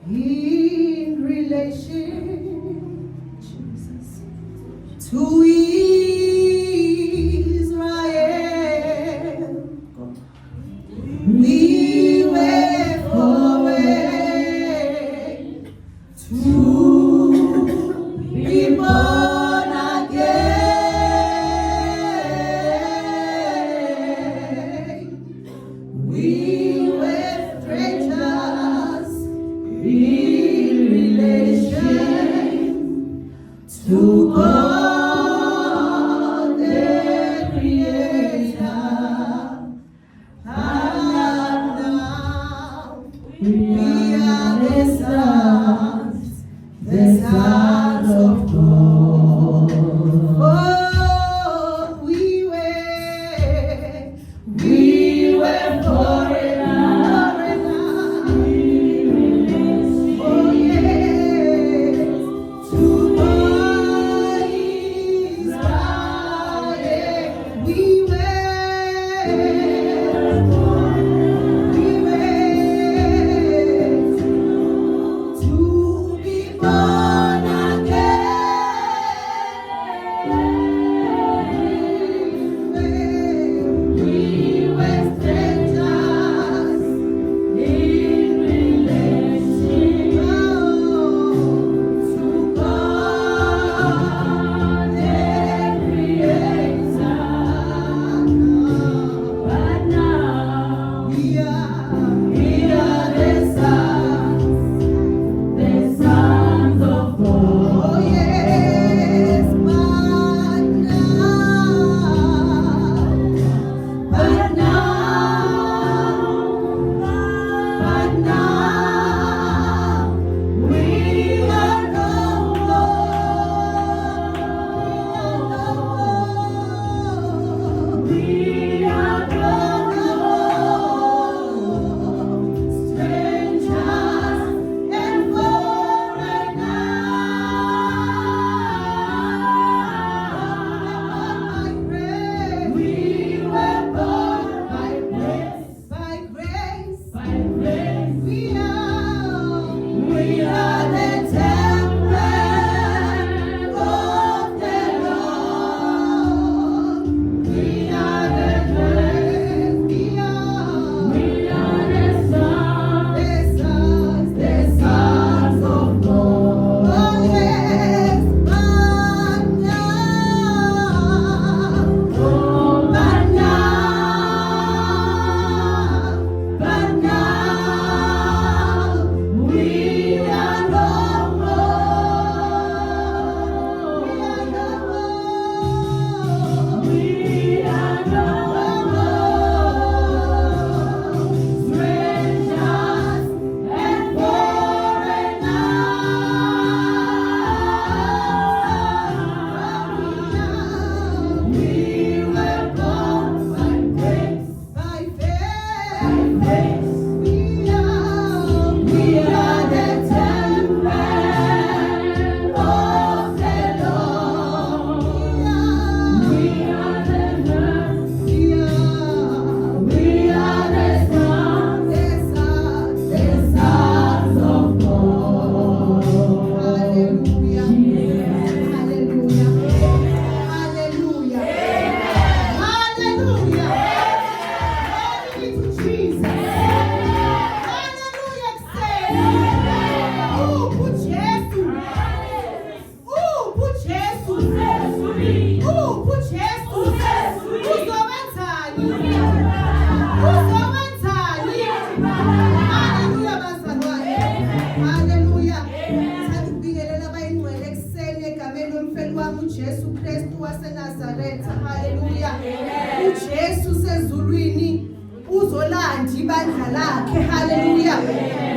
in relation, Jesus, to Israel. We were forward to be born again. We were strangers in relation to God the Creator. And now we are the sons of God. Oh, we were foreigners. Oh, yes, to God Israel. We were to be born again. We were strangers in relation to God the Creator. But now we are the sons of God. Oh yes, but now we are no more. We are no more. Strangers and foreigners. We were born by grace. By grace. We are the temple of the Lord. We are the grace. We are the sons of God. Oh yes, but now we are no more. We are no more. Strangers and foreigners. We were born by grace. By faith. We are the temple of the Lord. We are the sons of God. Hallelujah. Hallelujah. Hallelujah. Hallelujah. Glory to Jesus. Hallelujah. Say, por Jesus. Por Jesus. Por Jesus. Uzowenzani. Hallelujah, bazalwane. Hallelujah. Sithanda ukubingelela abayingcwele ekuseni egameni lomfeni wami uJesu Kristu waseNazaretha. Hallelujah. uJesu sezulwini uzolanda ibandla lakhe. Hallelujah.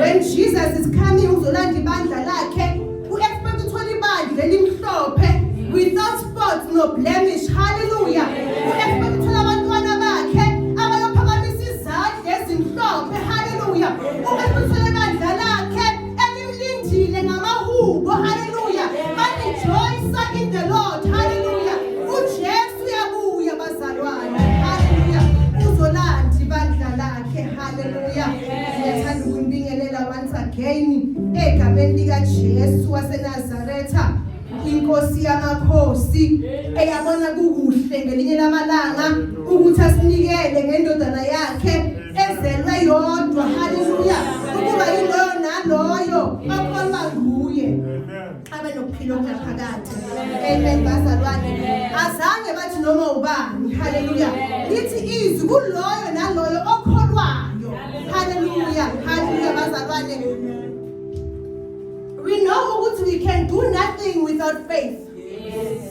When Jesus is coming uzolanda ibandla lakhe. U-expect uthola ibandla elimhlophe without spot no blemish. Hallelujah. U-expect uthola abantwana bakhe abayophakamisa izandla ezimhlophe. Hallelujah. U-expect uthola ibandla lakhe elimlindile ngamahubo. Hallelujah. Rejoice in the Lord. Hallelujah. uJesu uyabuya bazalwane. Hallelujah. Uzolanda ibandla lakhe. Hallelujah. Siyathanda ukunibingelela once again. again egameni likaJesu waseNazaretha, inkosi yamakhosi eyabona kukuhle ngelinye lamalanga ukuthi asinikele ngendodana yakhe ezelwe yodwa. Haleluya. Ukuba yiloyo naloyo okholwa nguye abe nokuphila okuphakathi. Amen bazalwane. Azange bathi noma ubani. Haleluya. Lithi izwi kuloyo naloyo okholwayo. Haleluya. Haleluya bazalwane. We know ukuthi we can do nothing without faith.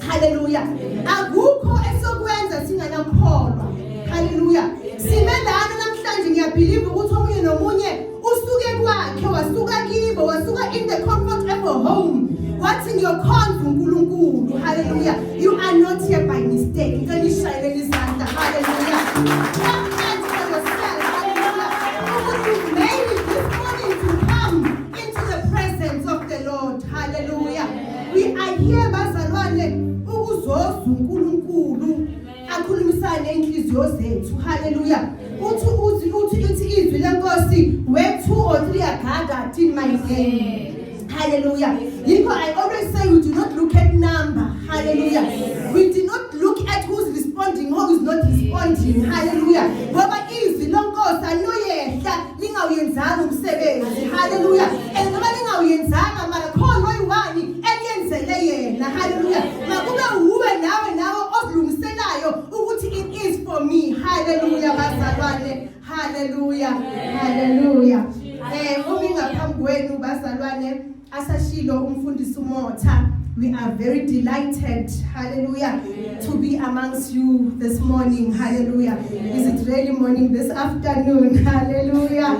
Hallelujah. Akukho esokwenza singanakholwa. Hallelujah. Simelana namhlanje ngiyabelieve ukuthi omunye nomunye usuke kwakhe wasuka kibo wasuka in the comfort of a home. Wathi ngiyokhonza uNkulunkulu. Hallelujah. You are not here by mistake. Can you shine izandla? Hallelujah. Clap for yourself. Hallelujah. You made it this morning to come into the presence of the Lord. Hallelujah. We are here bazalwane ukuzoza uNkulunkulu akhulumisane inhliziyo zethu. Hallelujah. Uthi izwi lenkosi where 2 or 3 are gathered in my name. Hallelujah. I always say we do not look at number. Hallelujah. We do not look at who's responding, who is not responding. Hallelujah. Ngoba izwi lenkosi anoyehla lingawuyenzanga umsebenzi. Hallelujah. Ngoba lingawuyenzanga mara khona oyiwani eliyenzele yena. Hallelujah. Makube uwe nawe osilungiselayo ukuthi it is for me. Hallelujah bazalwane. Hallelujah. Hallelujah. Ngaphambi kwenu bazalwane asashilo umfundisi uMotha. We are very delighted, hallelujah, to be amongst you this morning. Hallelujah. Is it really morning this afternoon? Hallelujah.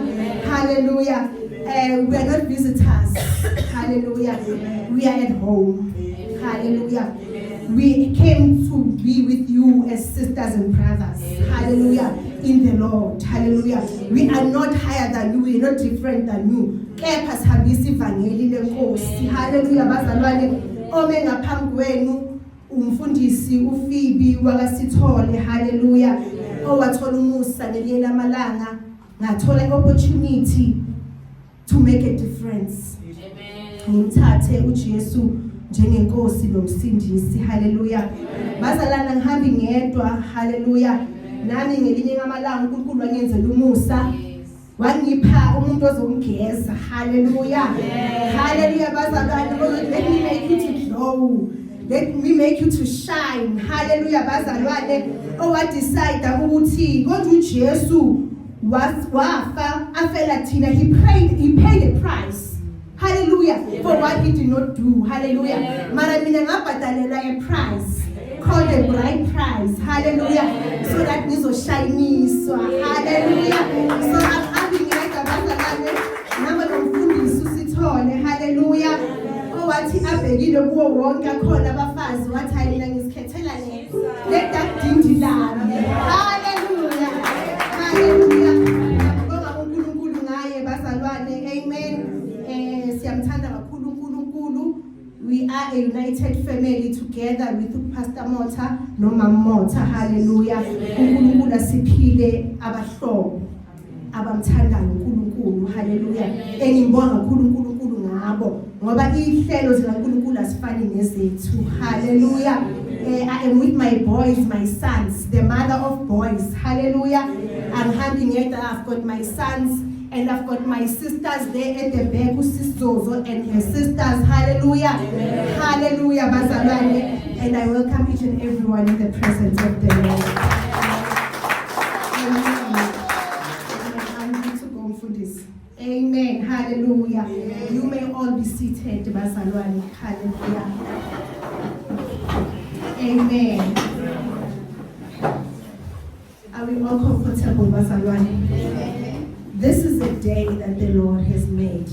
Hallelujah. We are not visitors. Hallelujah. We are at home. Hallelujah. We came to be with you as sisters and brothers. Hallelujah. In the Lord. Hallelujah. We are not higher than you. We are not different than you. Kepha sihambisa ivangeli lenkosi. Hallelujah bazalwane. Ome ngaphambi kwenu umfundisi uPhoebe wakasithole. Hallelujah. Owathola umusa ngelinye lamalanga ngathola opportunity to make a difference. Ngimthathe uJesu njengenkosi nomsindisi. Hallelujah. Bazalana ngihambi ngedwa. Hallelujah. Nami ngelinye lamalanga uNkulunkulu wangenzela umusa. Wangipha umuntu ozongigeza. Hallelujah. Hallelujah bazalwane. Let me make you to glow. Let me make you to shine. Hallelujah bazalwane. Owadecide ukuthi konke uJesu wafa afela thina. He paid a price. Hallelujah. For what he did not do. Hallelujah. Mara mina ngabhadalela a price called the bride price. Hallelujah. So that ngizoshiniswa. Hallelujah. So I'm having ngeka bazalwane nami nomfundisi uSithole. Hallelujah. Owathi abhekile kuwo wonke akhona abafazi wathi hayi mina ngisikhethela let that dindi lami. Hallelujah. Hallelujah. Ngibonga uNkulunkulu ngaye bazalwane. Amen. Siyamthanda kakhulu uNkulunkulu. We are a united family together with Pastor Motha no Mama Motha. Hallelujah. uNkulunkulu asiphile abahlobo abamthandayo uNkulunkulu. Hallelujah. Engibonga kakhulu uNkulunkulu ngabo ngoba ihlelo zikaNkulunkulu asifani nezethu. Hallelujah. I am with my boys, my sons, the mother of boys. Hallelujah. I'm having it. I've got my sons and I've got my sisters there at the back, Usizozo and her sisters. Hallelujah. Hallelujah bazalwane. And I welcome each and everyone in the presence of the Lord. I'm going to go for this. Amen. Hallelujah. You may all be seated bazalwane. Hallelujah. Amen. Are we all comfortable bazalwane? This is the day that the Lord has made.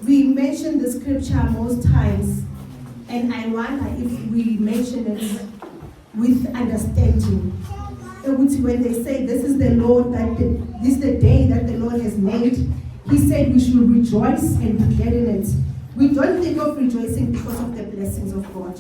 We mention the scripture most times, and I wonder if we mention it with understanding. When they say this is the this is the day that the Lord has made, He said we should rejoice and be glad in it. We don't think of rejoicing because of the blessings of God.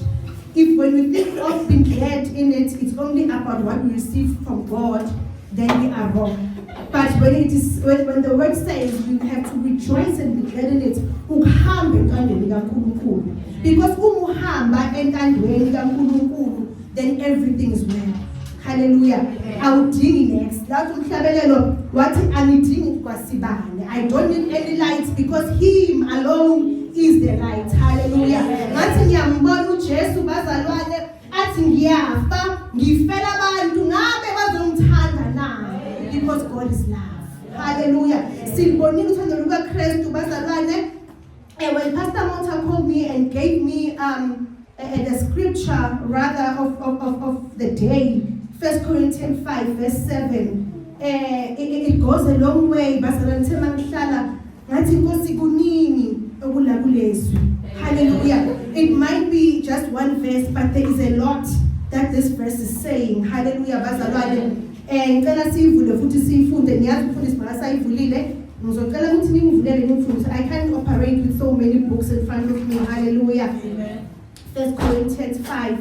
If when we think of being glad in it, it's only about what we receive from God, then we are wrong. But when the word says you have to rejoice and be glad in it, uhambe entandweni kaNkulunkulu. Because umuhamba entandweni kaNkulunkulu, then everything is well. Hallelujah. Awudingi next. Lathi umhlabelelo wathi angidingi kwasibane. I don't need any lights because him alone is the light. Hallelujah. Ngathi ngiyambona uJesu bazalwane athi ngiyafa, ngifela abantu ngabe bazongithanda na. Because God is love. Hallelujah. Silibonile uthando lukaKristu bazalwane. And when Pastor Mota called me and gave me the scripture rather of the day, 1 Corinthians 5 verse 7, it goes a long way. Hallelujah. It might be just one verse, but there is a lot that this verse is saying. Hallelujah. And I can't operate with so many books in front of me. Hallelujah. 1 Corinthians 5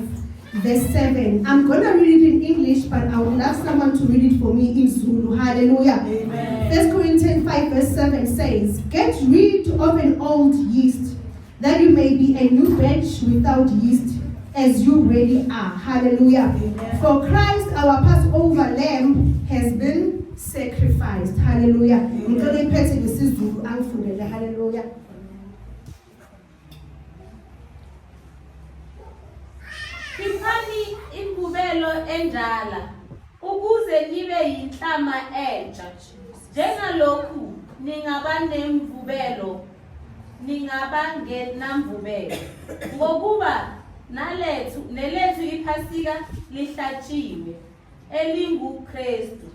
verse 7. I'm going to read it in English, but I would love someone to read it for me in Zulu. Hallelujah. 1 Corinthians 5 verse 7 says, "Get rid of an old yeast, that you may be a new batch without yeast, as you really are." Hallelujah. For Christ, our Passover lamb, has been sacrificed. Hallelujah. Hallelujah. Khiphani imbubelo endala ukuze nibe yinhlama entsha. Njengalokhu ningaba nemvubelo, ningaba ngenamvubelo. Ngokuba nelethu iphasika lihlatshiwe elinguKristu.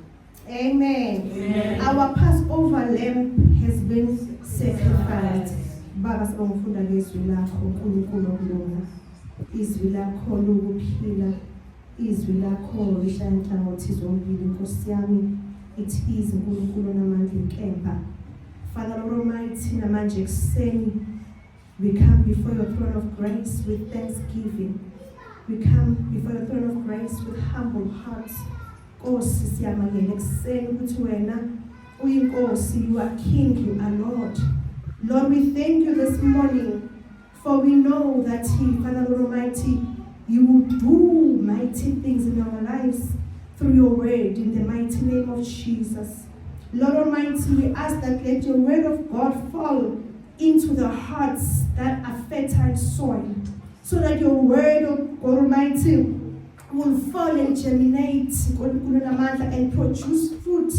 Amen. Our Passover lamb has been sacrificed. Baba sibongifunda ngezwi lakho uNkulunkulu okulunga. Izwi lakho lokuphila, izwi lakho lihlanhlangothi zombili Nkosi yami. It is uNkulunkulu namandla inkemba. Father Lord Almighty, namanje ekuseni we come before your throne of grace with thanksgiving. We come before your throne of grace with humble hearts. Nkosi siyamangela ekuseni ukuthi wena uyinkosi, you are King, you are Lord. Lord, we thank you this morning, for we know that Father Lord Almighty, you will do mighty things in our lives through your word in the mighty name of Jesus. Lord Almighty, we ask that let your word of God fall into the hearts that are fertile soil, so that your word of God Almighty will fall and germinate and produce fruit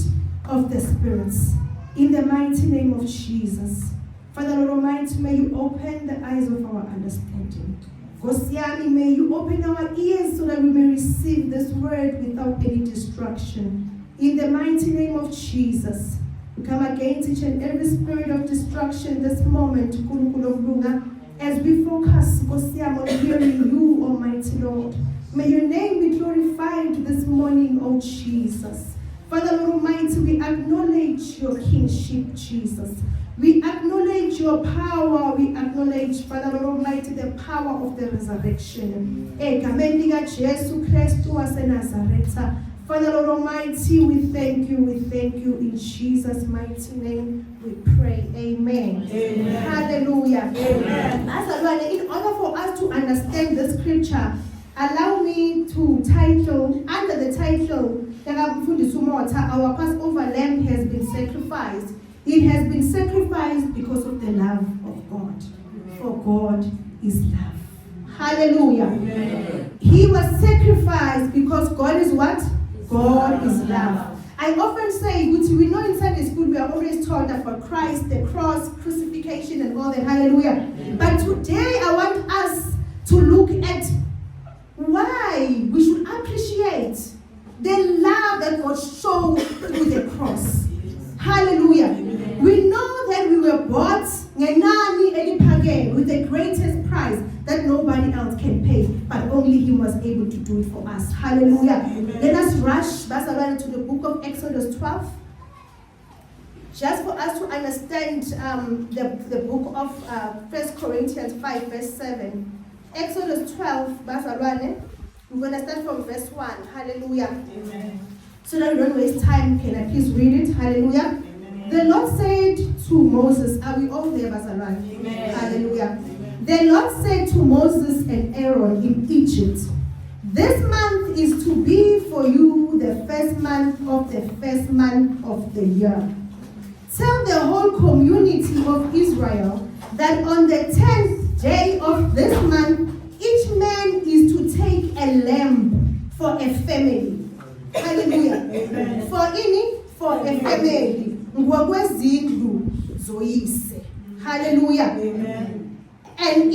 of the spirits in the mighty name of Jesus. Father Lord Almighty, may you open the eyes of our understanding. Gosiani, may you open our ears so that we may receive this word without any distraction. In the mighty name of Jesus, we come against each and every spirit of destruction this moment, as we focus on hearing you, Almighty Lord. May your name be glorified this morning, O Jesus. Father Lord Almighty, we acknowledge your kingship, Jesus. We acknowledge your power. We acknowledge, Father Lord Almighty, the power of the resurrection. Father Lord Almighty, we thank you. We thank you. In Jesus' mighty name we pray. Amen. Amen. Hallelujah. Amen. In order for us to understand the scripture, allow me to title, under the title, our Passover lamb has been sacrificed. It has been sacrificed because of the love of God. For God is love. Hallelujah. Amen. He was sacrificed because God is what? God is love. I often say, we know in Sunday school we are always taught about Christ, the cross, crucifixion and all that. Hallelujah. But today I want us to look at why we should appreciate the love that God showed through the cross. Hallelujah. We know that we were bought with the greatest price that nobody else can pay, but only Him was able to do it for us. Hallelujah. Amen. Let us rush to the book of Exodus 12, just for us to understand the book of 1 Corinthians 5 verse 7. Exodus 12, we're going to start from verse 1. Hallelujah. Amen. So that we don't waste time, can I please read it? Hallelujah. The Lord said to Moses, are we all there, Bazalwane? Hallelujah. The Lord said to Moses and Aaron in Egypt, this month is to be for you the first month of the first month of the year. Tell the whole community of Israel that on the 10th day of this month, each man is to take a lamb for a family. Hallelujah. For a family. Ngokwezindlu zoyise. Hallelujah. Amen. And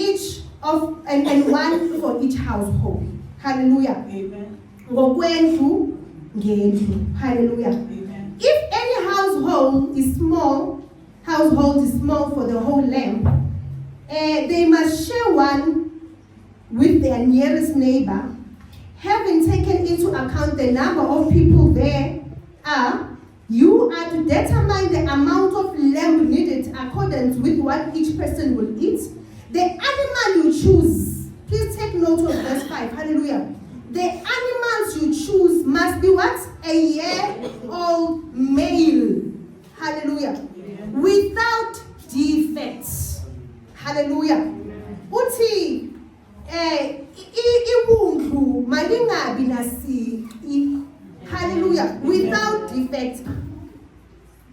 one for each household. Hallelujah. Amen. Ngokwendlu ngendlu. Hallelujah. Amen. If any household is small for the whole lamb, they must share one with their nearest neighbor. Having taken into account the number of people there you are to determine the amount of lamb needed according with what each person will eat. The animal you choose, please take note of verse 5, hallelujah. The animals you choose must be what? A year-old male, hallelujah, without defects, hallelujah. Uthi, ibungu malingabi nasi, hallelujah, without defect.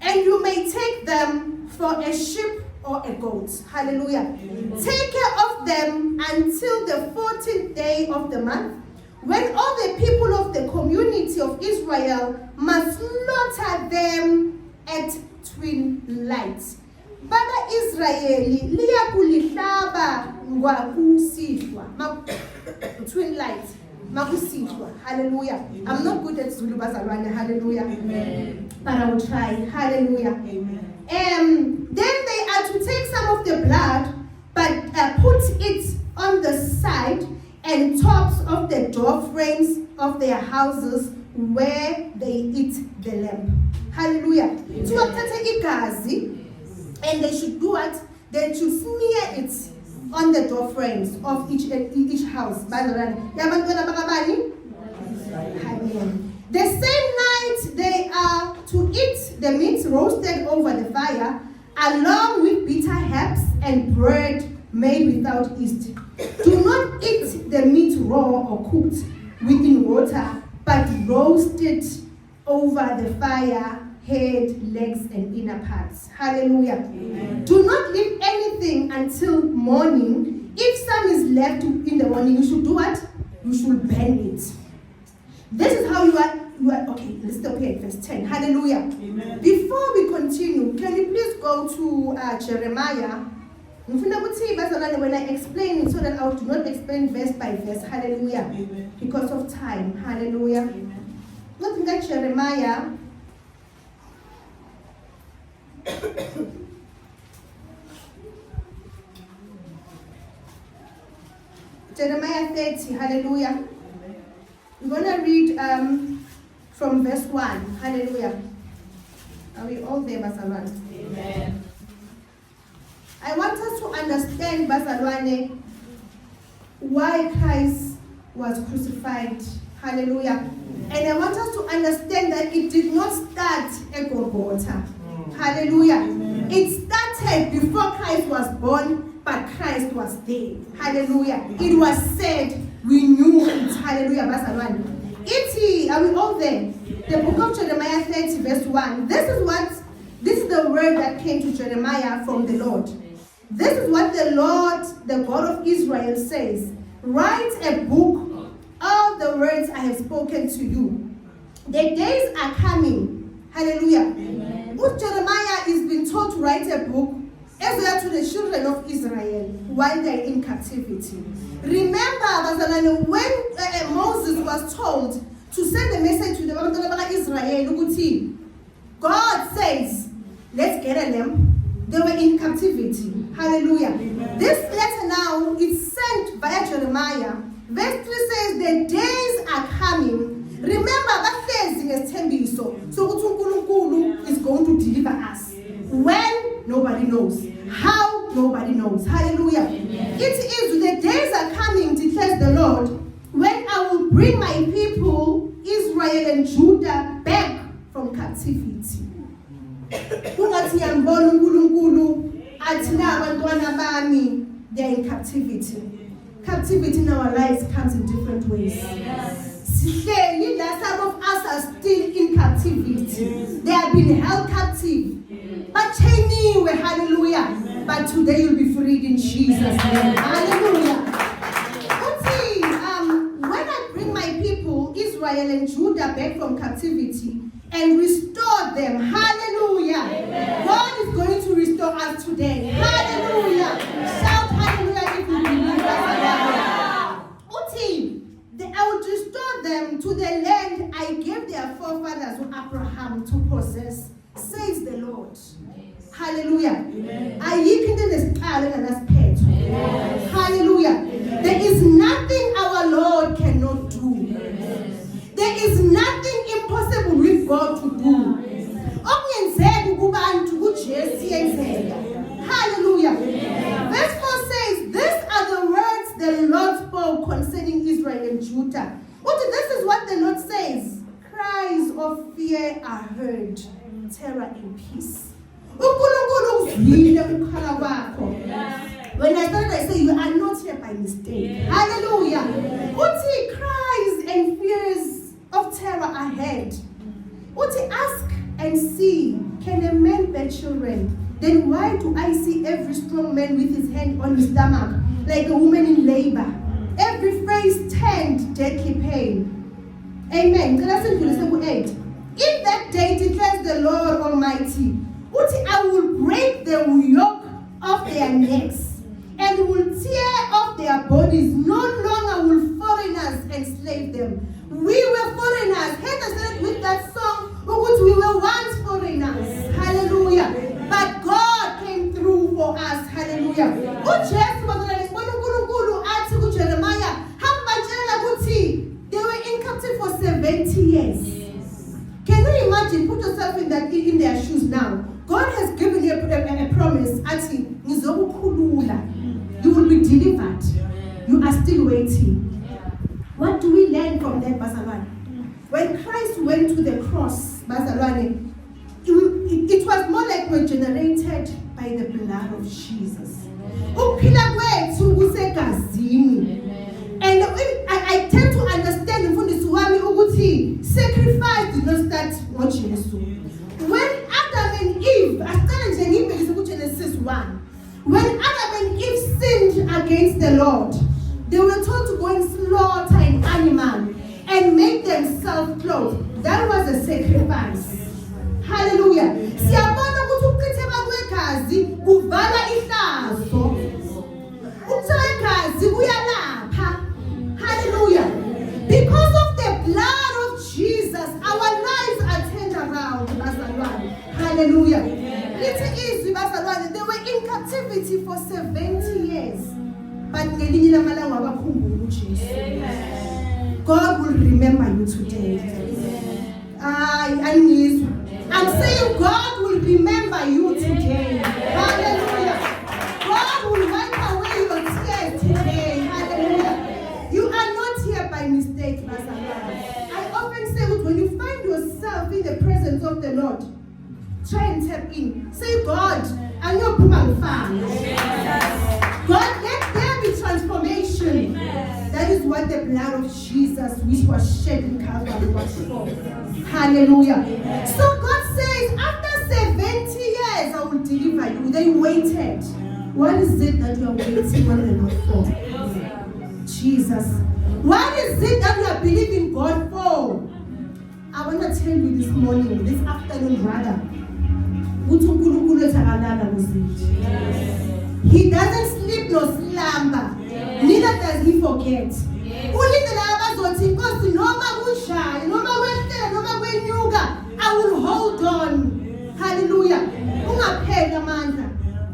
And you may take them for a sheep or a goat. Hallelujah. Take care of them until the 14th day of the month, when all the people of the community of Israel must slaughter them at twilight. Baba Israeli liya kulihlaba ngwakusihwa. Twilight. Makusihwa. Hallelujah. I'm not good at Zulu Bazalwane. Hallelujah. Amen. But I will try. Hallelujah. Amen. Then they are to take some of the blood, but put it on the side and tops of the door frames of their houses where they eat the lamb. Hallelujah. So wathatha igazi, and they should do what? They should smear it on the door frames of each house. Amen. The same night they are to eat the meat roasted over the fire, along with bitter herbs and bread made without yeast. Do not eat the meat raw or cooked within water, but roast it over the fire, head, legs, and inner parts. Hallelujah. Amen. Do not leave anything until morning. If some is left in the morning, you should do what? You should burn it. This is how you are. Okay, let's stop here at verse 10. Hallelujah. Amen. Before we continue, can you please go to Jeremiah? When I explain it, so that I do not explain verse by verse. Hallelujah. Amen. Because of time. Hallelujah. Amen. Look at Jeremiah. Jeremiah 30. Hallelujah. We're going to read from verse 1. Hallelujah. Are we all there, Bazalwane? Amen. I want us to understand, Bazalwane, why Christ was crucified. Hallelujah. And I want us to understand that it did not start at Golgotha. Hallelujah. It started before Christ was born, but Christ was there. Hallelujah. It was said, we knew it. Hallelujah. Bazalwane. Are we all there? The book of Jeremiah 30 verse 1. This is the word that came to Jeremiah from the Lord. This is what the Lord, the God of Israel says. Write a book, all the words I have spoken to you. The days are coming. Hallelujah. Amen. Jeremiah is being told to write a book as well to the children of Israel while they're in captivity. Remember, when Moses was told to send a message to the Israel, God says, let's get a lamb. They were in captivity. Hallelujah. Amen. This letter now is sent via Jeremiah. Verse 3 says, the days are coming. Remember that phasing is tembiso. So Utunkulunkulu is going to deliver us. When? Nobody knows. How? Nobody knows. Hallelujah. Amen. It is the days are coming, declares the Lord, when I will bring my people, Israel, Israel and Judah back from captivity. Ungathi ngiyambona uNkulunkulu athi nabantwana bami they are in captivity. Captivity in our lives comes in different ways. Sihleli la, some of us are still in captivity. They have been held captive. But chayiniwe, hallelujah. But today you'll be freed in Jesus' name. Hallelujah. See, when I bring my people, Israel and Judah, back from captivity and restore them, hallelujah. Amen. God is going to restore us today. Hallelujah. Shout hallelujah if you believe that. I will restore them to the land I gave their forefathers, Abraham, to possess, says the Lord. Hallelujah. Hallelujah. There is nothing our Lord cannot do. There is nothing impossible with God to do. Hallelujah. Verse 4 says, these are the words the Lord spoke concerning Israel and Judah. This is what the Lord says. Cries of fear are heard, terror and peace. When I started, I said, you are not here by mistake. Hallelujah. Cries and fears of terror are heard. Ask and see, can a man bear children? Then why do I see every strong man with his hand on his stomach, like a woman in labor? Every face turned deadly pain. Amen. Galatians 8. In that day declares the Lord Almighty, I will break the yoke of their necks and will tear off their bodies. No longer will foreigners enslave them. We were foreigners. Heather said with that song, we were once foreigners. Hallelujah. But God came through for us. Hallelujah. Jeremiah, they were in captivity for 70 years. Yes. Can you imagine? Put yourself in their shoes now. God has given you a promise. You will be delivered. You are still waiting. What do we learn from that, Bazalwane? When Christ went to the cross, Bazalwane, it was more like we're generated by the blood of Jesus. And I tend to understand sacrifice did not start on Jesus. When Adam and Eve, Genesis 1, when Adam and Eve sinned against the Lord, they were told to go and slaughter an animal and make themselves clothes. That was a sacrifice. Hallelujah. Hallelujah. Because of the blood of Jesus, our lives are turned around. Hallelujah. They were in captivity for 70 years. But God will remember you today. I'm saying God will remember you today. Hallelujah. God will wipe away your tears today. Hallelujah. You are not here by mistake, I often say that when you find yourself in the presence of the Lord, try and tap in. Say, God, I'm your fan. God, let there be transformation. That is what the blood of Jesus, which was shed in Calvary, was for. Hallelujah. So God says, after 70 years, I will deliver you. They waited. What is it that you are waiting on the Lord for? Jesus. What is it that you are believing God for? I want to tell you this morning, this afternoon rather, He doesn't sleep nor slumber. Neither does he forget. I will hold on. Hallelujah.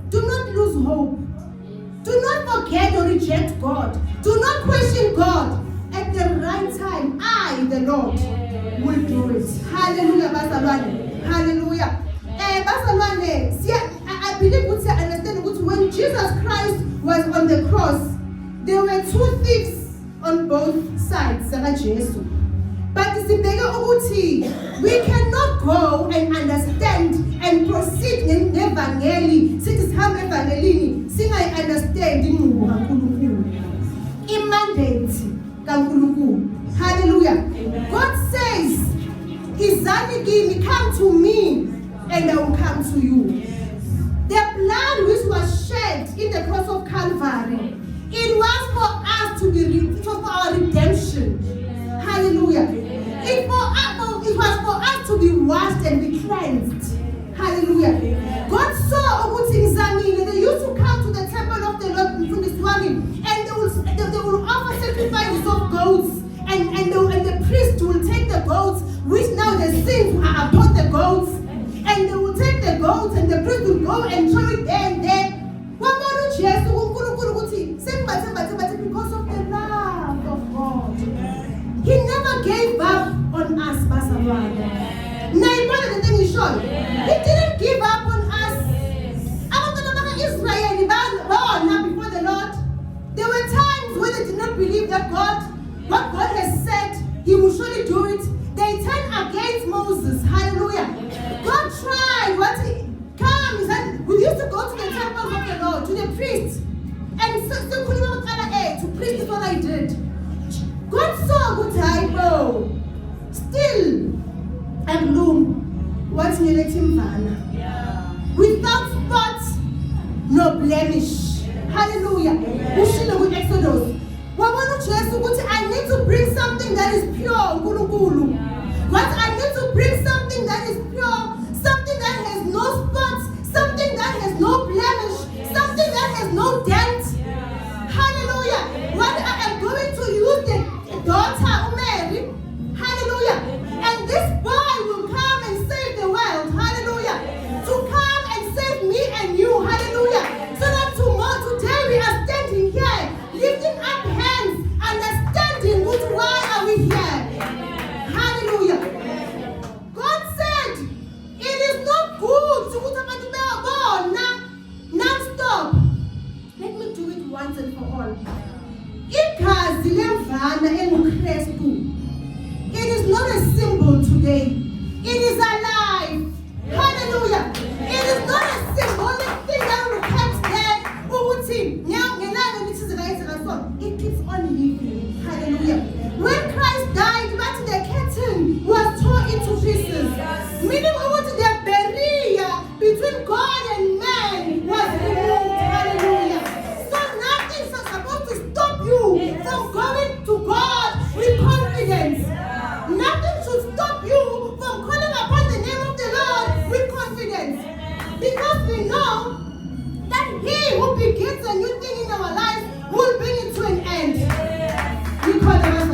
Do not lose hope. Do not forget or reject God. Do not question God. At the right time, I, the Lord, will do it. Hallelujah, Bazalwane. Hallelujah. I believe we understand when Jesus Christ was on the cross, there were two thieves on both sides. But sibheke ukuthi we cannot go and understand and proceed nevangeli sithi sihambe evangelini singayi-understand inqubo kaNkulunkulu, imandate kaNkulunkulu. Hallelujah. God says, izani kimi, come to me and I will come to you. The blood which was shed in the cross of Calvary, it was for us to be, it was for our redemption. Hallelujah. It was for us to be washed and be cleansed. Hallelujah. God saw ukuthi ngizamile. They used to come to the temple of the Lord and they will offer sacrifices of goats, and the priest will take the goats, which now the sins are upon the goats, and they will take the goats and the priest will go and throw it there and there. Because of the love of God, He never gave up on us, He didn't give up on us. Before the Lord, there were times when they did not believe that what God has said, He will surely do it. They turned against Moses. Hallelujah. God tried what He comes, and we used to go to the temple of the Lord, to the priest, and to preach is what I did. God saw good typo. Still, and bloom. What's without spot, no blemish. Hallelujah. Ushilo with Exodus. I need to bring something that is pure. What I need to bring something that is pure, something that has no spots, something that has no blemish, something that has no dent. Hallelujah. What I am going to use the daughter Mary. Hallelujah. And this boy will come and save the world. Hallelujah. To come and save me and you. Hallelujah. So that today we are standing here, lifting up hands, understanding why are we here. Hallelujah. God said, it is not good to non-stop. Let me do it once and for all. It is not a symbol today. It is alive. Hallelujah. It is not a symbolic thing that will catch there. It keeps on living. Hallelujah. When Christ died, the curtain was torn into pieces. Meaning the barrier between God and man was removed. Hallelujah. So nothing is supposed to stop you from going to God with confidence. Nothing should stop you from calling upon the name of the Lord with confidence. Because we know that He who begins a new thing in our lives will bring it to an end. We call the Master.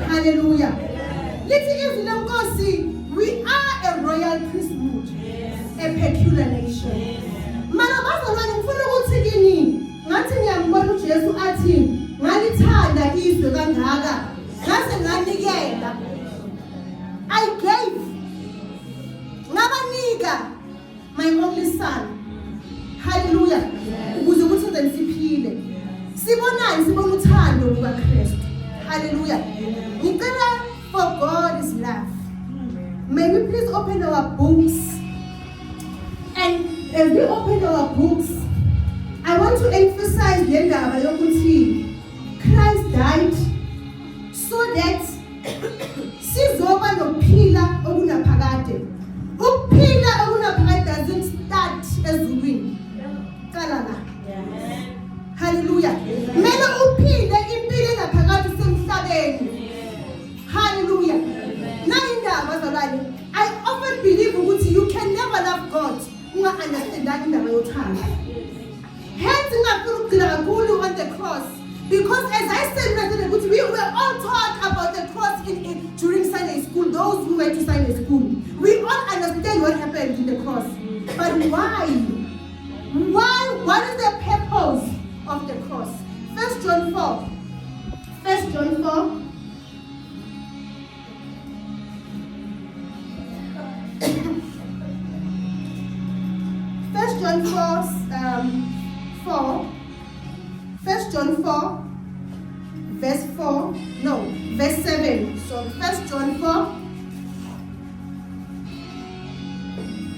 Hallelujah. We are a royal priesthood, a peculiar nation. I gave my only son. Hallelujah. Hallelujah. For God is love. May we please open our books. And as we open our books, I want to emphasize Christ died so that sizoba nophila okunaphakade. Ukuphila okunaphakade doesn't start ezulwini. Kalala. Hallelujah. Mele uphile impilo enaphakade semhlabeni. Hallelujah. I often believe you can never love God. Understand that in the time. Hence, on the cross. Because as I said, we were all taught about the cross during Sunday school. Those who went to Sunday school, we all understand what happened in the cross. But why? Why? What is the purpose of the cross? 1 John 4. 1 John 4. John 4, 1 John 4, verse 7. So 1 John 4.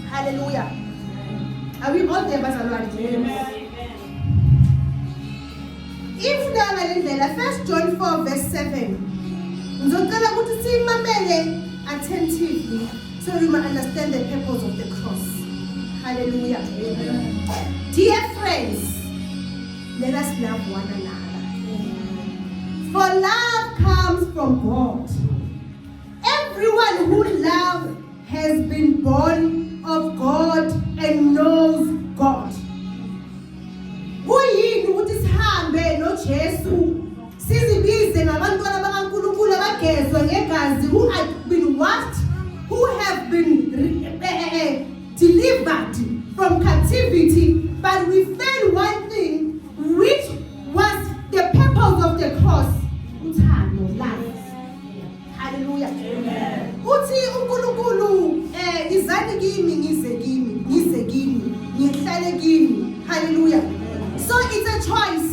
Hallelujah. Are we all there, bazalwane? If la 1 John 4 verse 7. Ngizocela ukuthi simamele attentively so we might understand the purpose of the cross. Hallelujah. Dear friends, let us love one another. For love comes from God. Everyone who loves has been born of God and knows God. Kuyini ukuthi sihambe noJesu sizibize ngabantwana bakaNkulunkulu abagezwe ngegazi, who have been washed, who have been delivered from captivity, but we fail one thing, which was the purpose of the cross. Uthando, love. Hallelujah. Uthi uNkulunkulu izani kimi ngize kimi ngihlale kimi. Hallelujah. So it's a choice.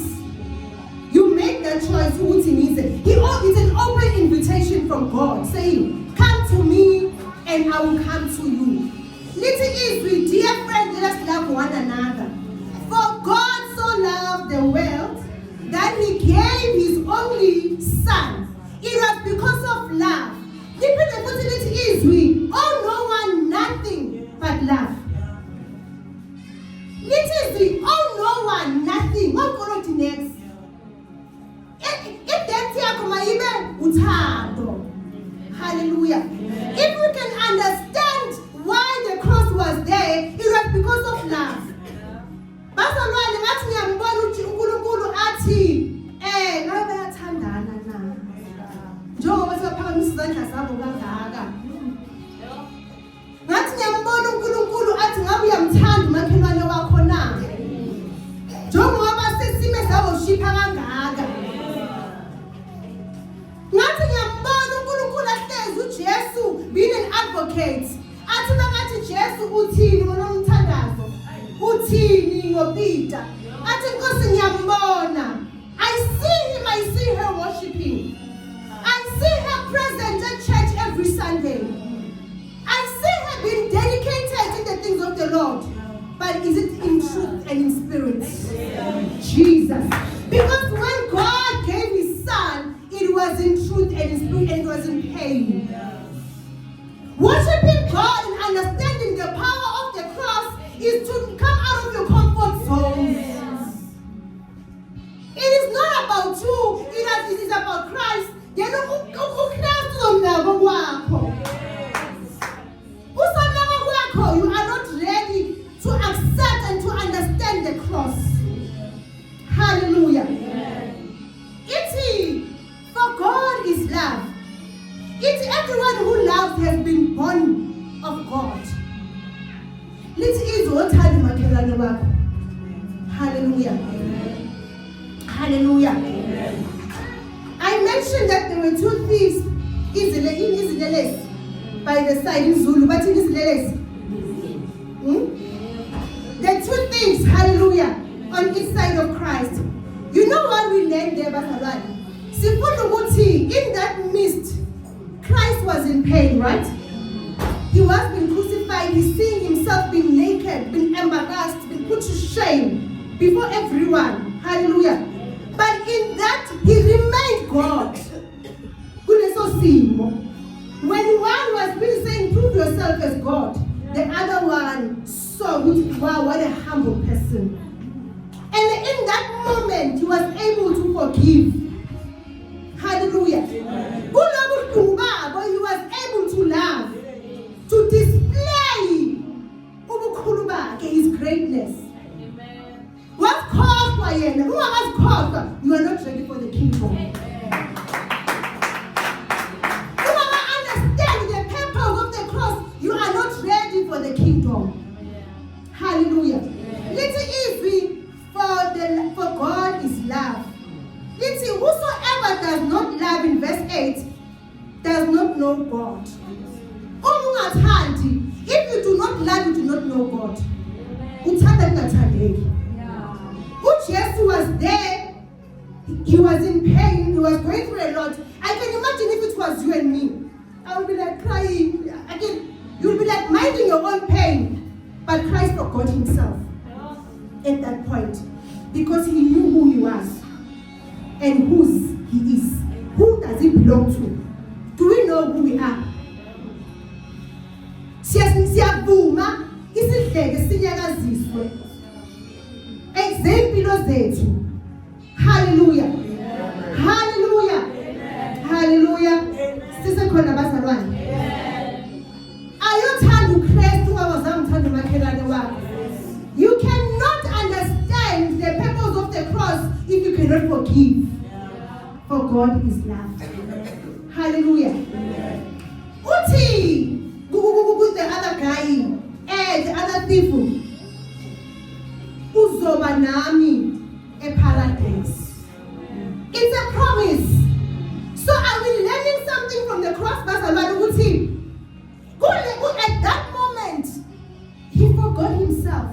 You make that choice. It's an open invitation from God saying, come to me and I will come to you. Little Israel, dear friends, let us love one another. For God so loved the world that he gave his only son. It was because of love. Little Israel, oh no one, nothing but love. Little Israel, oh no one, nothing. What go to next? Hallelujah. If we can understand why the cross was there, it was because of love. Bazalwane ngathi ngiyambona ukuthi uNkulunkulu athi ngabe bayathandana na. Njengoba siphakamisa izandla zabo kangaka. Ngathi ngiyambona uNkulunkulu athi ngabe uyamthanda umakhelwane wakho na. Njengoba sesime zawo shipha kangaka. Ngathi ngiyambona uNkulunkulu ahlezi uJesu being an advocate. Athi bangathi Jesu uthini ngonomthandazo? Uthini ngobida? Athi Nkosi ngiyambona. I see her worshiping. I see her present at church every Sunday. I see her being dedicated in the things of the Lord. But is it in truth and in spirit? Jesus. Because when God gave his son, it was in truth and in spirit, and it was in pain. Worshipping God and understanding the power of the cross is to come out of your comfort zone. It is not about you, it is about Christ. You are not ready to accept and to understand the cross. Hallelujah. For God is love. Everyone who loves has been born of God. Hallelujah. Hallelujah. I mentioned that there were two thieves by the side in Zulu, but in Israel. The two thieves, hallelujah, on each side of Christ. You know what we learned there, Bazalwane? In that midst, Christ was in pain, right? He was being crucified. He's seeing himself being naked, being embarrassed, being put to shame before everyone. Hallelujah. But in that, he remained God. When one was really saying, prove yourself as God, the other one saw, wow, what a humble person. And in that moment, he was able to forgive. Hallelujah. But he was able to love, to display his greatness. What's called for you? Who was called for? You are not ready for the kingdom. You understand the purpose of the cross. You are not ready for the kingdom. Hallelujah. Little easy for God is love. Little whosoever does not love in verse 8 does not know God. If you do not love, you do not know God. Jesus was there. He was in pain. he was going through a lot. I can imagine if it was you and me. I would be like crying. Again, you'll be like minding your own pain. But Christ forgot himself at that point because he knew who he was and whose he is. Who does he belong to? Do we know who we are? Siyavuma isidleke sinyakaziswe ezempilo zethu. Hallelujah. Hallelujah. Hallelujah. Sisekhona bazalwane. Ayothanda uKristu ungawazange uthanda umakhelwane wakho. You cannot understand the purpose of the cross if you cannot forgive. For God is love. Hallelujah. Uthi the other guy, the other people, uzoba nami e-paradise. It's a promise. So are we learning something from the cross? At that moment, he forgot himself.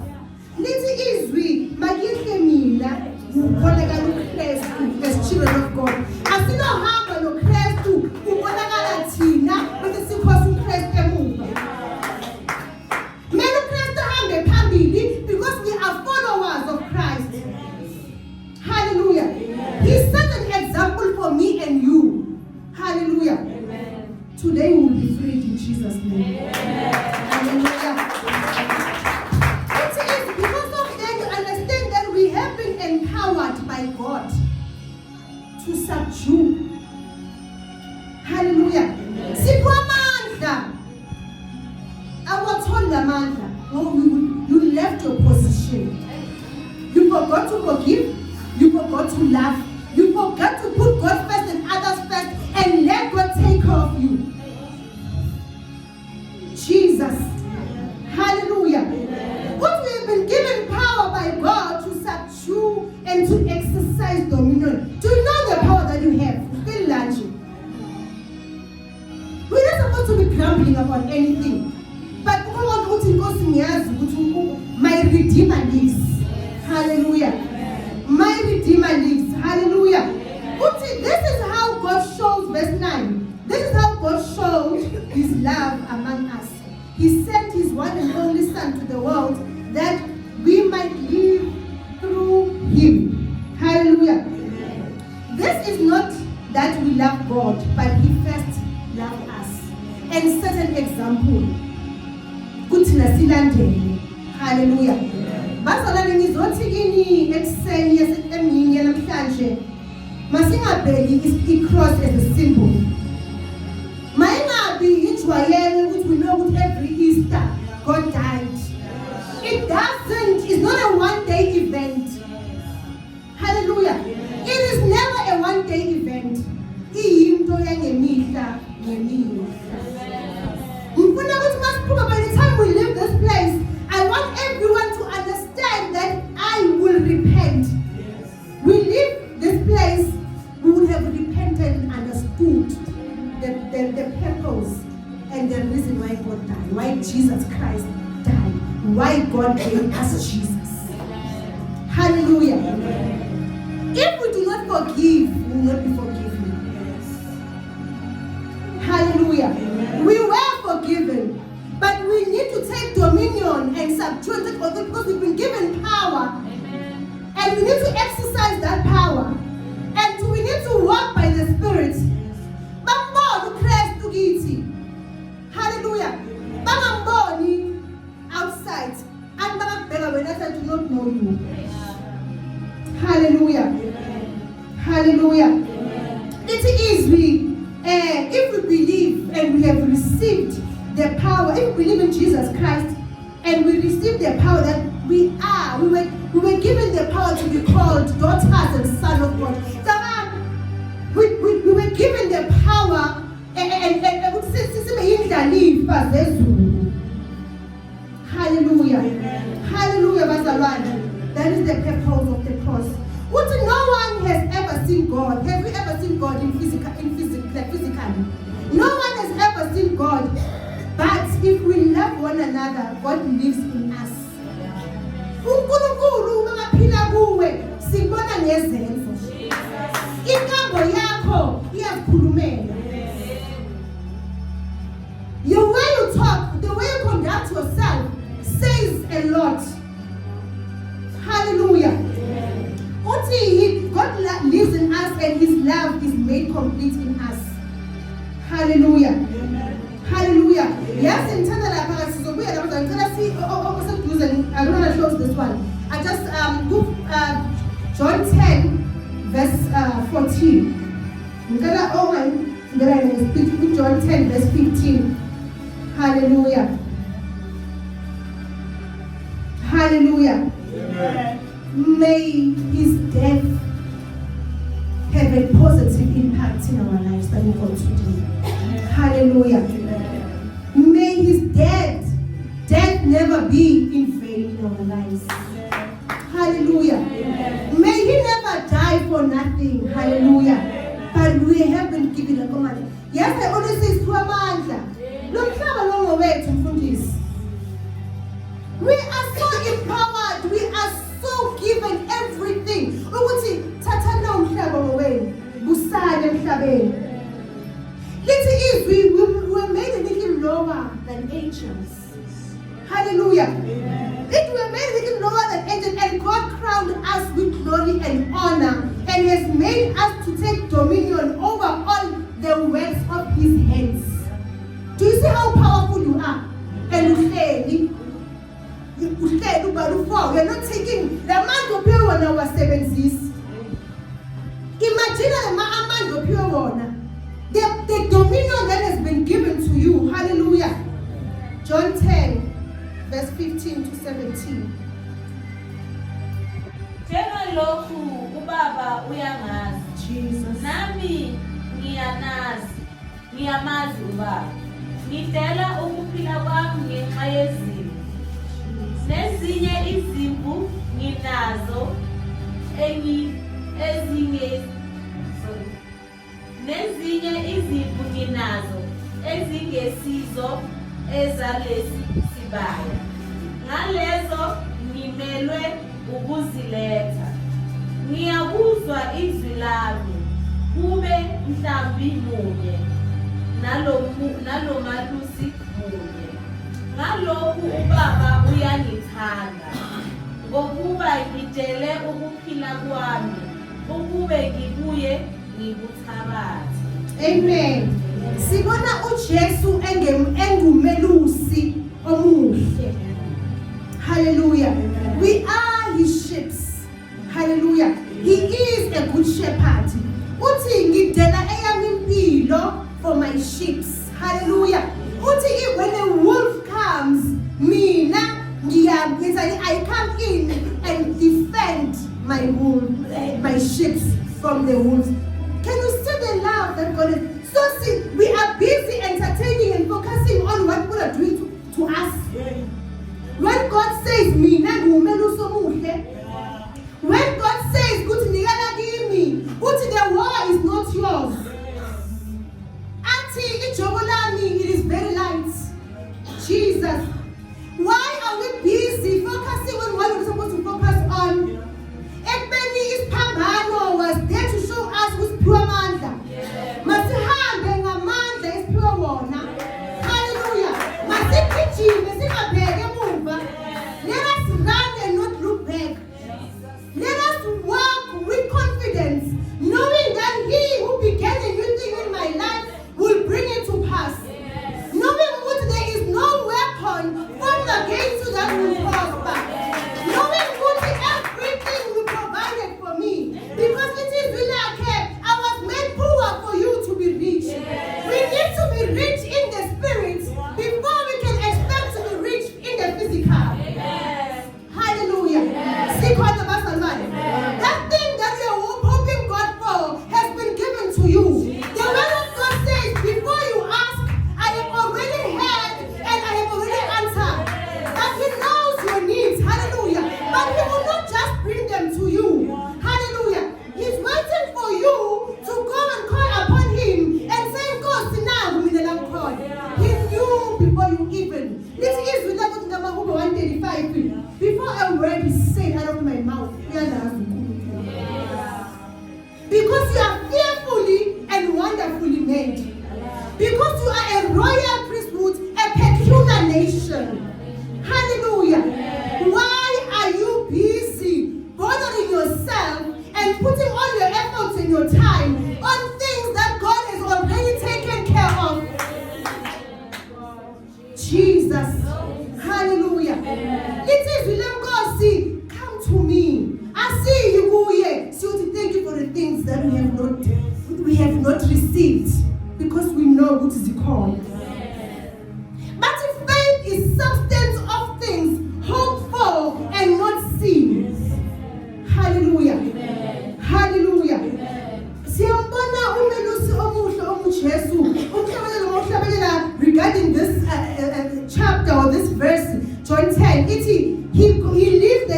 Lithi izwi makihle mina ubonakala uKristu as children of God. Asinohamba noKristu ubonakala thina bese sikhosa uKristu emuva. Mele uKristu hambe phambili because we are followers of Christ. Hallelujah. He set an example for me and you. Hallelujah. Today we will be freed in Jesus' name. Hallelujah. It is because of that you understand that we have been empowered by God to subdue. Hallelujah. Sikwamandla. Awathola amandla. You left your position. You forgot to forgive. You forgot to love. You forgot to put God first and others first and let God take care of you. Jesus. Hallelujah. What we have been given power by God to subdue and to exercise dominion. Do you know the power that you have? Still lunching. We're not supposed to be grumbling about anything. But my Redeemer lives. Hallelujah. My Redeemer lives. Hallelujah. This is how God shows, verse 9. This is how God shows his love among us. He sent his one and only Son to the world that we might live through him. Hallelujah. This is not that we love God, but he first loved us and set an example. Hallelujah. Bazalwane ngizothi kini ekseni yasemini namhlanje masingabheki i-cross as a symbol. Mayingabi ijwayele ukuthi we know ukuthi every Easter God died. It doesn't. It's not a one-day event. Hallelujah. It is never a one-day event. Iyinto yangemihla ngemihla. By the time we leave this place, I want everyone to understand that I will repent. Yes. We leave this place, we would have repented and understood the purpose and the reason why God died, why Jesus Christ died, why God gave us Jesus. Hallelujah. If we do not forgive, we will not be forgiven. Hallelujah. We were forgiven. But we need to take dominion and subdue it because we've been given power. Amen. And we need to exercise that power. And we need to walk by the Spirit. Hallelujah. Outside. And when I do not know you. Hallelujah. Hallelujah. It is if we believe and we have received the power, if we believe in Jesus Christ and we receive the power that we were given the power to be called daughters and sons of God. We were given the power and hallelujah. Hallelujah, bazalwane. That is the purpose of the cross. What no one has ever seen God. Have you ever seen God physically? No one has ever seen God. But if we love one another, God lives in us. uNkulunkulu uma ngaphila kuwe sibona ngezenzo. Inkambo yakho Hallelujah. God lives in us and his love is made complete in us. Hallelujah. Hallelujah. Yes, in Tanzania, I don't want to close this one. I just do John 10, verse 14. Then I will speak with John 10, verse 15. Hallelujah. Hallelujah. Amen. May his death have a positive impact in our lives that we go today. Hallelujah. May his death never be in vain in our lives. Hallelujah. May he never die for nothing. Hallelujah. But we have been given a command. Yes, I always say we are so empowered. We are so given everything. We were made a little lower than angels. Hallelujah. It were made a little lower than angels, and God crowned us with glory and honor and has made us to take dominion over all the works of his hands. Do you see how powerful you are? And you're not taking the man to pure one our 70s. Imagine the man to pure one. The dominion that has been given to you. Hallelujah. John 10, verse 15 to 17. Njengalokhu ubaba uyangazi. Jesus. Nami ngiyamazi ubaba. Ngidela ukuphila kwami ngenxa yezimo. Nezinye izimvu nginazo nezinye izimvu nginazo ezingesizo ezalesi sibaya. Ngalezo ngimelwe ukuziletha. Ngiyakuzwa izwi lami kube mhlambi munye nalomalusi munye. Ngalokhu ubaba uyangithanda ngokuba ngidele ukuphila kwami ukube ngibuye ngikuthabathe. Amen. Sibona uJesu engumelusi omuhle. Hallelujah. We are his sheep. Hallelujah. He is a good shepherd. Uthi ngidela eyami impilo for my sheep. Hallelujah. Uthi when a wolf comes, I come in and defend my sheep from the wolves. Can you see the love that God is? So see, we are busy entertaining and focusing on what people are doing to us. When God says, when God says, the war is not yours. It is very light. Jesus. Why are we busy focusing on what we're supposed to focus on? Ekbeni Pambano was there to show us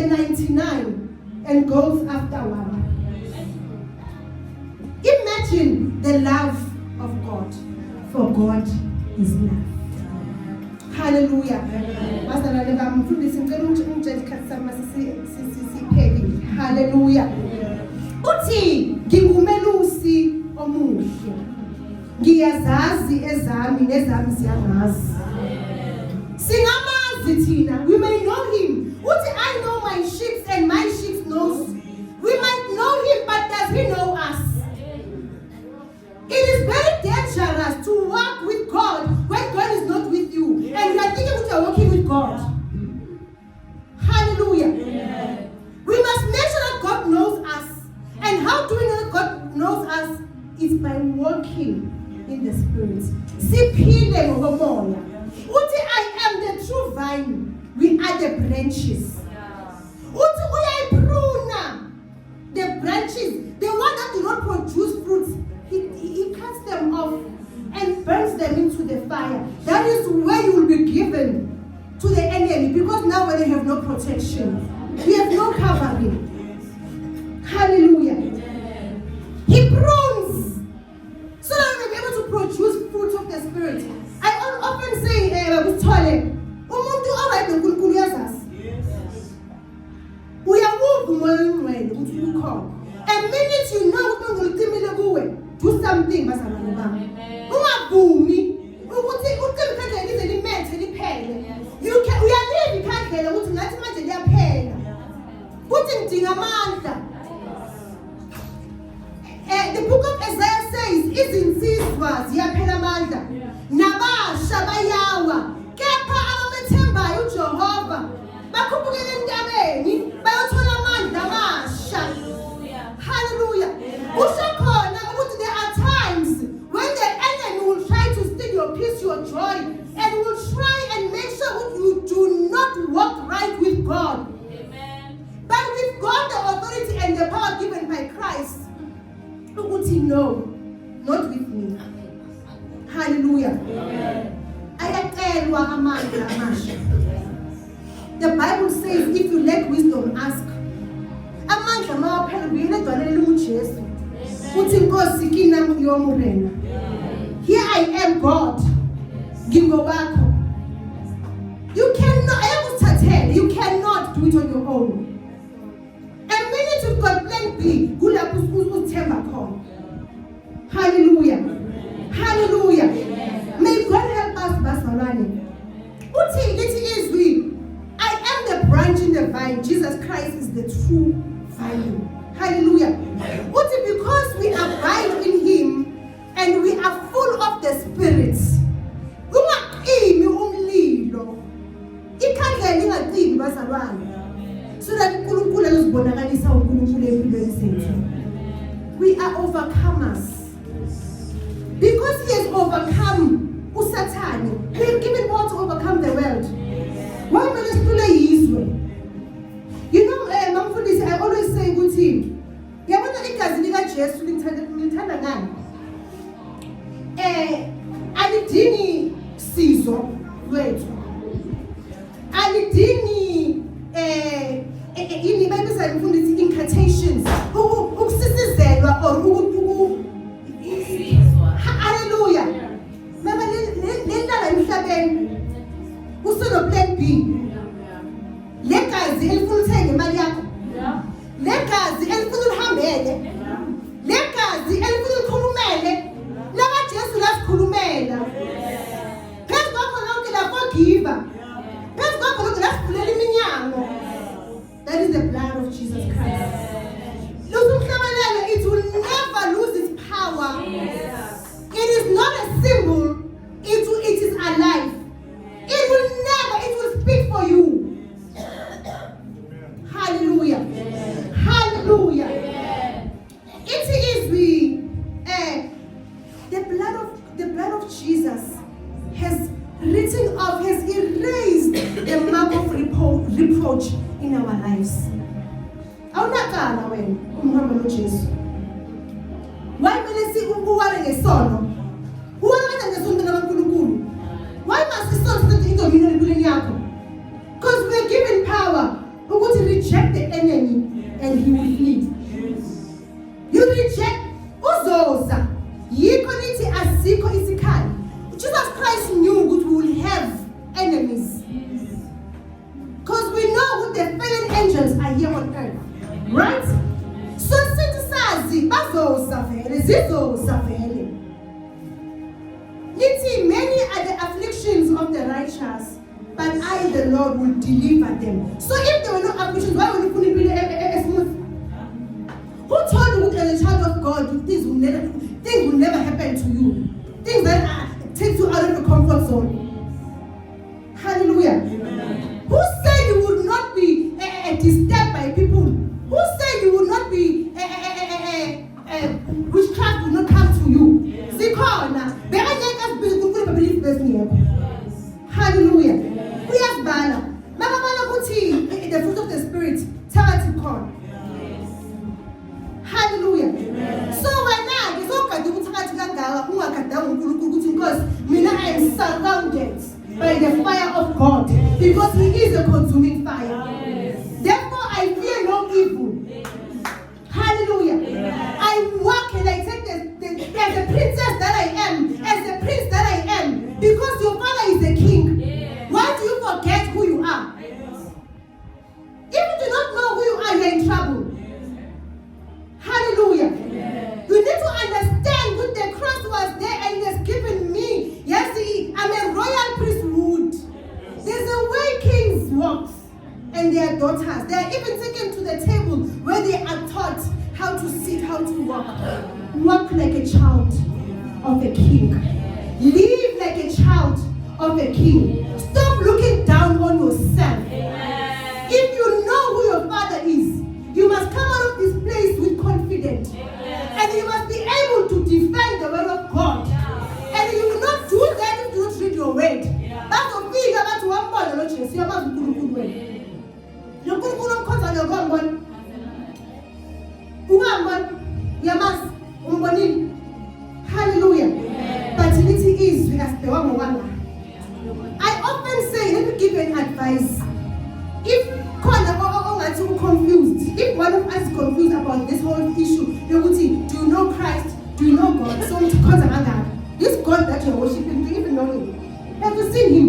the 99 and goes after one. Imagine the love of God, for God is love. Hallelujah. Bazalwane bami mfundisi ngicela ungitshele isikhathi sami siphelile. Hallelujah. Uthi ngingumelusi omuhle. Ngiyazazi ezami nezami ziyangazi. Singamazi thina, we may know him. Uthi I know my sheep and my sheep knows. We might know him, but does he know us? It is very dangerous to walk with God when God is not with you. And you are thinking that you are walking with God. Hallelujah. Yeah. We must make sure that God knows us. And how do we know that God knows us? Is by walking in the Spirit. Siphile ngomoya. Uthi I am the true vine. We are the branches. Uthi uyayipruna. The branches, the one that do not produce fruits, he cuts them off and burns them into the fire. That is where you will be given to the enemy, because now when they have no protection, we have no covering. Hallelujah. He prunes so that we will be able to produce fruit of the Spirit. I often say, umuntu alright noNkulunkulu uyazazi. Uyawuva umoya ongcwele ukuthi ukhona. A minute you know ukuthi ngikucimile kuwe, do something bazalwane bami. Ungavumi ukuthi ucime ikhandlela lize limethe liphele. Uyaliva ikhandlela ukuthi ngathi manje liyaphela. Kuthi ngidinga amandla. The book of Isaiah says, izinsizwa ziyaphela amandla. Nabasha bayawa. Kepha abamethembayo uJehova bakhuphukele entabeni bayothola amandla amasha. Hallelujah. Kusho khona ukuthi there are times when the enemy will try to steal your peace, your joy, and will try and make sure that you do not walk right with God. Amen. But with God, the authority and the power given by Christ, ukuthi no, not with me. Hallelujah. Ayacelwa amandla amasha. The Bible says if you lack wisdom, ask. Amandla mawaphela uyena edwaneni uJesu. Uthi Nkosi kina yomurena. Here I am, God. Ngingowakho. You cannot do it on your own. A minute you've got plan B, kulapho uzithemba khona. Hallelujah. Hallelujah. May God help us, bazalwane. Uthi lithi izwi, I am the branch in the vine. Jesus Christ is the true vine. Hallelujah. Uthi because we abide in him and we are full of the Spirit. Ungaqimi umlilo. Ikhandlela ingaqimi bazalwane. So that uNkulunkulu azozibonakalisa uNkulunkulu empilweni zethu. We are overcomers. Because he has overcome uSathane, we are given power to overcome the world. Why must we play his way? You know, Mamfundisi, I always say good thing. Yabona igazi lika Jesu lithanda ngani? Alidini sizo lwethu. Alidini ini bayibiza Mfundisi incantations. Ukusisizelwa or hallelujah. Mama lendala emhlabeni usono plan B. Legazi elifuna uthenge imali yakho. Legazi elifuna uhambele. Legazi elifuna ukhulumele. Laba Jesu lasikhulumela. Phezu kwakho lonke la forgiver. Phezu kwakho lonke lasivulela iminyango. That is the blood of Jesus Christ. It will never lose its power. It is not a symbol, it is alive. It will speak for you. Hallelujah. Hallelujah. It is the blood of Jesus has written off, has erased the mark of reproach in our lives. Awunakala wena umhamba noJesu. Why mele uwale ngesono? Uwale ngesono naNkulunkulu. Why must isono sithi idomina empilweni yakho? Because we are given power ukuthi reject the enemy and he will flee. You reject uzoza. Yikho nithi asikho isikhali. Jesus Christ knew that we will have enemies. Because we know that the fallen angels are here on earth. Right? So sithi sazi bazoza vele, zizoza vele. Nithi many are the afflictions of the righteous, but I, the Lord, will deliver them. So if there were no afflictions, why would you put it in smooth? Who told you that as a child of God, things will never happen to you? Things that take you out of the comfort zone. Hallelujah. Amen. Who said you would not be disturbed by people? Who said you would not be witchcraft will not come to you? Hallelujah. We have Bala. The fruit of the Spirit. Hallelujah. Amen. So when I I am surrounded by the fire of God, because He is a consuming fire. Therefore I fear no evil. Hallelujah. Amen. I walk and I take as the princess that I am, as the prince that I am, because your father is the king. Why do you forget who you are? If you do not know who you are, you are in trouble. Hallelujah. Amen. You need to understand that the cross was there and He has given me. Yes, I'm a royal priesthood. There's a way kings walk and their daughters. They are even taken to the table where they are taught how to sit, how to walk. Walk like a child of a king. Live like a child of a king. Stop looking down on yourself. If you know who your father is, you must come out of this place with confidence. And you must be able to defend the word of God. And you will not do that if you don't read your word. That's a big about one part of the you must do good way. You couldn't cut on your gun. Hallelujah. But the reality is, we are the one. I often say, let me give you an advice. If confused, if one of us is confused about this whole issue, you would say, do you know Christ? Do you know God? So this God that you're worshiping, do you even know Him? Have you seen Him?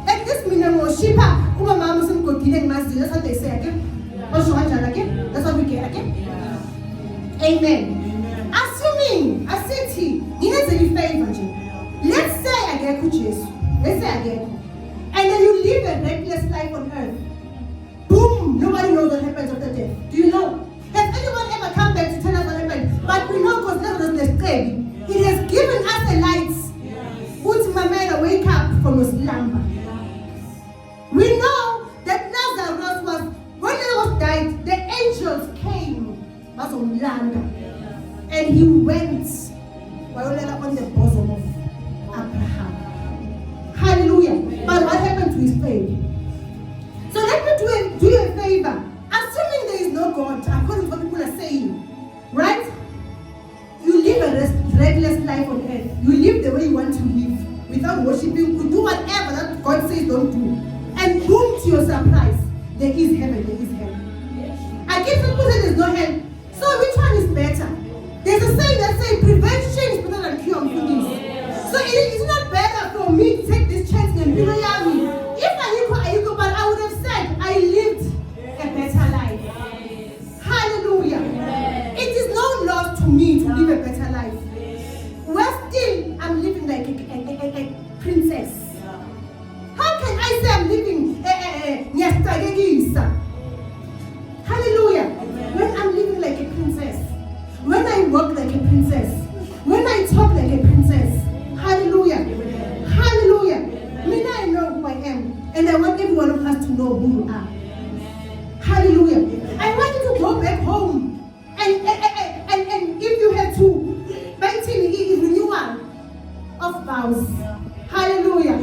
Like this meaning worshiper, that's what they say again. That's what we get again. Amen. Assuming a city needs a favor. Let's say I get Jesus. Let's say I get. And then you live a reckless life on earth. Boom! Nobody knows what happens after death. Do you know? Has anyone ever come back to tell us what happened? But we know because never was scary. It has given us a light. Put my man wake up from his slumber. We know that Lazarus was, when Lazarus died, the angels came, was on land, and he went on the bosom of Abraham. Hallelujah. But what happened to his faith? So let me do you a favor. Assuming there is no God, according to what people are saying, right? You live a reckless life on earth. You live the way you want to live, without worshiping. You do whatever that God says don't do. And boom, to your surprise, there is heaven, there is hell. I give people say there's no hell. So which one is better? There's a saying that says prevention is better than cure. So it is not better for me to take this chance and be loyal. If I go, but I would have said I lived a better life. Hallelujah. It is no loss to me to live a better life. Well, still, I'm living like a princess. How can I say I'm living hallelujah. When I'm living like a princess, when I walk like a princess, when I talk like a princess, hallelujah. Hallelujah. I know who I am, and I want every one of us to know who you are. Hallelujah. I want you to go back home, and if you have to, renewal of vows. Hallelujah.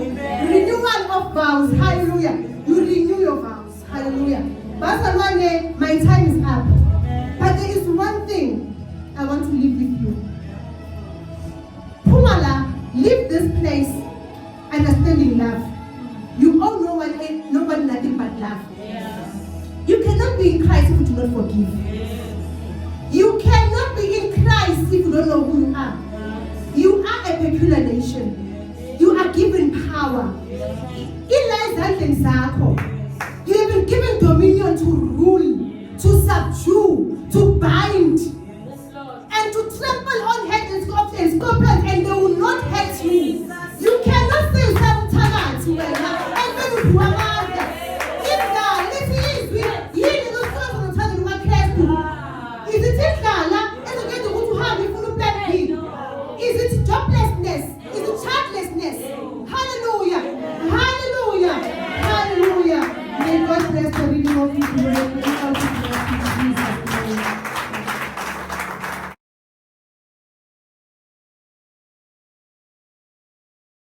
Renewal of vows. Hallelujah. You renew your vows. Hallelujah. Pastor Mane, my time is up. But there is one thing I want to leave with you. Pumala, leave this place understanding love. You all know one, nothing but love. You can cannot be in Christ if you do not forgive. You cannot be in Christ if you don't know who you are. You are a peculiar nation. You are given power. You have been given dominion to rule, to subdue, to bind, and to trample